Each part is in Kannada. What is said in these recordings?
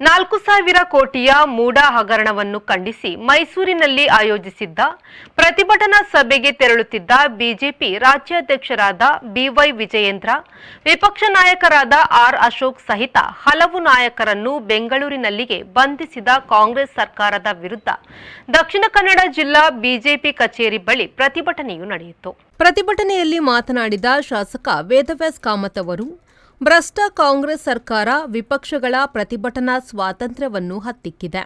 4,000 ಕೋಟಿಯ ಮೂಡಾ ಹಗರಣವನ್ನು ಖಂಡಿಸಿ ಮೈಸೂರಿನಲ್ಲಿ ಆಯೋಜಿಸಿದ್ದ ಪ್ರತಿಭಟನಾ ಸಭೆಗೆ ತೆರಳುತ್ತಿದ್ದ ಬಿಜೆಪಿ ರಾಜ್ಯಾಧ್ಯಕ್ಷರಾದ ಬಿವೈ ವಿಜಯೇಂದ್ರ, ವಿಪಕ್ಷ ನಾಯಕರಾದ ಆರ್ ಅಶೋಕ್ ಸಹಿತ ಹಲವು ನಾಯಕರನ್ನು ಬೆಂಗಳೂರಿನಲ್ಲಿಗೆ ಬಂಧಿಸಿದ ಕಾಂಗ್ರೆಸ್ ಸರ್ಕಾರದ ವಿರುದ್ಧ ದಕ್ಷಿಣ ಕನ್ನಡ ಜಿಲ್ಲಾ ಬಿಜೆಪಿ ಕಚೇರಿ ಬಳಿ ಪ್ರತಿಭಟನೆಯು ನಡೆಯಿತು. ಪ್ರತಿಭಟನೆಯಲ್ಲಿ ಮಾತನಾಡಿದ ಶಾಸಕ ವೇದವ್ಯಾಸ್ ಕಾಮತ್ ಅವರು, ಭ್ರಷ್ಟ ಕಾಂಗ್ರೆಸ್ ಸರ್ಕಾರ ವಿಪಕ್ಷಗಳ ಪ್ರತಿಭಟನಾ ಸ್ವಾತಂತ್ರ್ಯವನ್ನು ಹತ್ತಿಕ್ಕಿದೆ.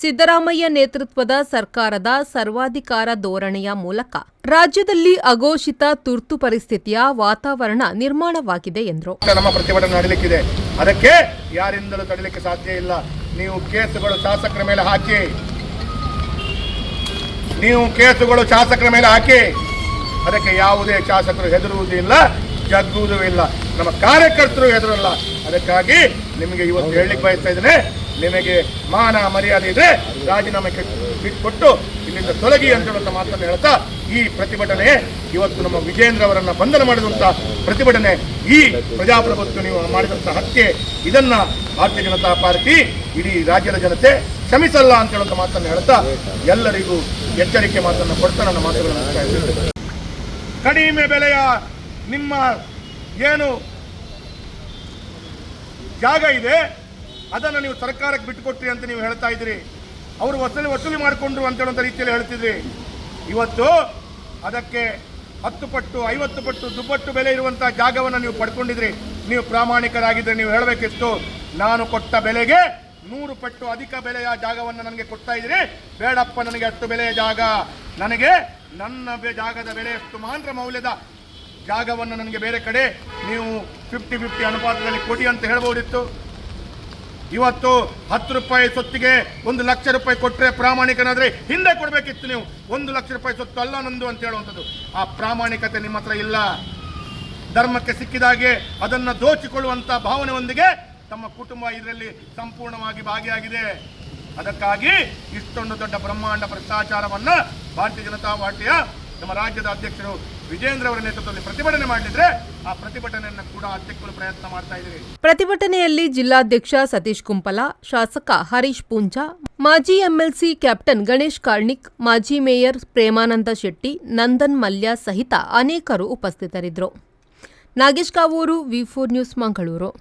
ಸಿದ್ದರಾಮಯ್ಯ ನೇತೃತ್ವದ ಸರ್ಕಾರದ ಸರ್ವಾಧಿಕಾರ ಧೋರಣೆಯ ಮೂಲಕ ರಾಜ್ಯದಲ್ಲಿ ಅಘೋಷಿತ ತುರ್ತು ಪರಿಸ್ಥಿತಿಯ ವಾತಾವರಣ ನಿರ್ಮಾಣವಾಗಿದೆ ಎಂದರು. ನಮ್ಮ ಪ್ರತಿಭಟನೆ ನಡೆಯಲಿಕ್ಕಿದೆ, ಅದಕ್ಕೆ ಯಾರಿಂದಲೂ ತಡೆಯಲಿಕ್ಕೆ ಸಾಧ್ಯ ಇಲ್ಲ. ನೀವು ಕೇಸುಗಳು ಶಾಸಕರ ಮೇಲೆ ಹಾಕಿ, ಅದಕ್ಕೆ ಯಾವುದೇ ಶಾಸಕರು ಹೆದರುವುದಿಲ್ಲ, ಜಗ್ಗುವುದೂ ಇಲ್ಲ. ನಮ್ಮ ಕಾರ್ಯಕರ್ತರು ಹೆದರಲ್ಲ. ಅದಕ್ಕಾಗಿ ನಿಮಗೆ ಇವತ್ತು ಹೇಳಲಿಕ್ಕೆ ಬಯಸ್ತಾ ಇದ್ದೇನೆ, ನಿಮಗೆ ಮಾನ ಮರ್ಯಾದೆ ಇದೆ, ರಾಜೀನಾಮೆ ಬಿಟ್ಟುಕೊಟ್ಟು ಇಲ್ಲಿಂದ ತೊಲಗಿ ಅಂತ ಹೇಳುವಂಥ ಮಾತನ್ನು ಹೇಳ್ತಾ, ಈ ಪ್ರತಿಭಟನೆ ಇವತ್ತು ನಮ್ಮ ವಿಜೇಂದ್ರ ಅವರನ್ನ ಬಂಧನ ಮಾಡಿದಂಥ ಪ್ರತಿಭಟನೆ, ಈ ಪ್ರಜಾಪ್ರಭುತ್ವ ನೀವು ಮಾಡಿದಂಥ ಹತ್ಯೆ, ಇದನ್ನ ಭಾರತೀಯ ಜನತಾ ಪಾರ್ಟಿ ಇಡೀ ರಾಜ್ಯದ ಜನತೆ ಕ್ಷಮಿಸಲ್ಲ ಅಂತ ಹೇಳುವಂಥ ಮಾತನ್ನು ಹೇಳ್ತಾ ಎಲ್ಲರಿಗೂ ಎಚ್ಚರಿಕೆ ಮಾತನ್ನು ಕೊಡ್ತಾ ನನ್ನ ಮಾತುಗಳನ್ನು ಹೇಳ್ತಾ ಇದ್ದೇನೆ. ಕಡಿಮೆ ಬೆಲೆಯ ನಿಮ್ಮ ಏನು ಜಾಗ ಇದೆ ಅದನ್ನು ನೀವು ಸರ್ಕಾರಕ್ಕೆ ಬಿಟ್ಟುಕೊಟ್ರಿ ಅಂತ ನೀವು ಹೇಳ್ತಾ ಇದ್ದೀರಿ. ಅವರು ವಸೂಲಿ ಮಾಡಿಕೊಂಡ್ರು ಅಂತ ಹೇಳುವಂಥ ರೀತಿಯಲ್ಲಿ ಹೇಳ್ತಿದ್ರಿ. ಇವತ್ತು ಅದಕ್ಕೆ 10 ಪಟ್ಟು 50 ಪಟ್ಟು ದುಪ್ಪಟ್ಟು ಬೆಲೆ ಇರುವಂಥ ಜಾಗವನ್ನು ನೀವು ಪಡ್ಕೊಂಡಿದ್ರಿ. ನೀವು ಪ್ರಾಮಾಣಿಕರಾಗಿದ್ದರೆ ನೀವು ಹೇಳಬೇಕಿತ್ತು, ನಾನು ಕೊಟ್ಟ ಬೆಲೆಗೆ 100 ಪಟ್ಟು ಅಧಿಕ ಬೆಲೆಯ ಜಾಗವನ್ನು ನನಗೆ ಕೊಡ್ತಾ ಇದ್ದೀರಿ, ಬೇಡಪ್ಪ ನನಗೆ ಅಷ್ಟು ಬೆಲೆಯ ಜಾಗ, ನನಗೆ ನನ್ನ ಜಾಗದ ಬೆಲೆ ಎಷ್ಟು ಮಾತ್ರ ಮೌಲ್ಯದ ಜಾಗವನ್ನು ನನಗೆ ಬೇರೆ ಕಡೆ ನೀವು 50-50 ಅನುಪಾತದಲ್ಲಿ ಕೊಡಿ ಅಂತ ಹೇಳ್ಬೋದಿತ್ತು. ಇವತ್ತು 10 ರೂಪಾಯಿ ಸೊತ್ತಿಗೆ 1 ಲಕ್ಷ ರೂಪಾಯಿ ಕೊಟ್ಟರೆ ಪ್ರಾಮಾಣಿಕನಾದ್ರೆ ಹಿಂದೆ ಕೊಡಬೇಕಿತ್ತು. ನೀವು 1 ಲಕ್ಷ ರೂಪಾಯಿ ಸೊತ್ತು ಅಲ್ಲ ನಂದು ಅಂತ ಹೇಳುವಂಥದ್ದು, ಆ ಪ್ರಾಮಾಣಿಕತೆ ನಿಮ್ಮ ಹತ್ರ ಇಲ್ಲ. ಧರ್ಮಕ್ಕೆ ಸಿಕ್ಕಿದಾಗೆ ಅದನ್ನು ದೋಚಿಕೊಳ್ಳುವಂಥ ಭಾವನೆಯೊಂದಿಗೆ ತಮ್ಮ ಕುಟುಂಬ ಇದರಲ್ಲಿ ಸಂಪೂರ್ಣವಾಗಿ ಭಾಗಿಯಾಗಿದೆ. ಅದಕ್ಕಾಗಿ ಇಷ್ಟೊಂದು ದೊಡ್ಡ ಬ್ರಹ್ಮಾಂಡ ಭ್ರಷ್ಟಾಚಾರವನ್ನ ಭಾರತೀಯ ಜನತಾ ಪಾರ್ಟಿಯ ನಮ್ಮ ರಾಜ್ಯದ ಅಧ್ಯಕ್ಷರು ವಿಜೇಂದ್ರ ಅವರ ನೇತೃತ್ವದಲ್ಲಿ ಪ್ರತಿಭಟನೆ ಮಾಡಿದ್ರೆ, ಆ ಪ್ರತಿಭಟನೆಯನ್ನು ಕೂಡ ಅಧ್ಯಕ್ಷರು ಪ್ರಯತ್ನ ಮಾಡ್ತಾ ಇದ್ದಾರೆ. ಪ್ರತಿಭಟನೆಯಲ್ಲಿ ಜಿಲ್ಲಾಧ್ಯಕ್ಷ ಸತೀಶ್ ಕುಂಪಲ, ಶಾಸಕ ಹರೀಶ್ ಪೂಂಜಾ, ಮಾಜಿ ಎಂಎಲ್ಸಿ ಕ್ಯಾಪ್ಟನ್ ಗಣೇಶ್ ಕಾರ್ಣಿಕ್, ಮಾಜಿ ಮೇಯರ್ ಪ್ರೇಮಾನಂದ ಶೆಟ್ಟಿ, ನಂದನ್ ಮಲ್ಯ ಸಹಿತ ಅನೇಕರು ಉಪಸ್ಥಿತರಿದ್ದರು. ನಾಗೇಶ್ ಕಾವೂರು, ವಿ4 ನ್ಯೂಸ್, ಮಂಗಳೂರು.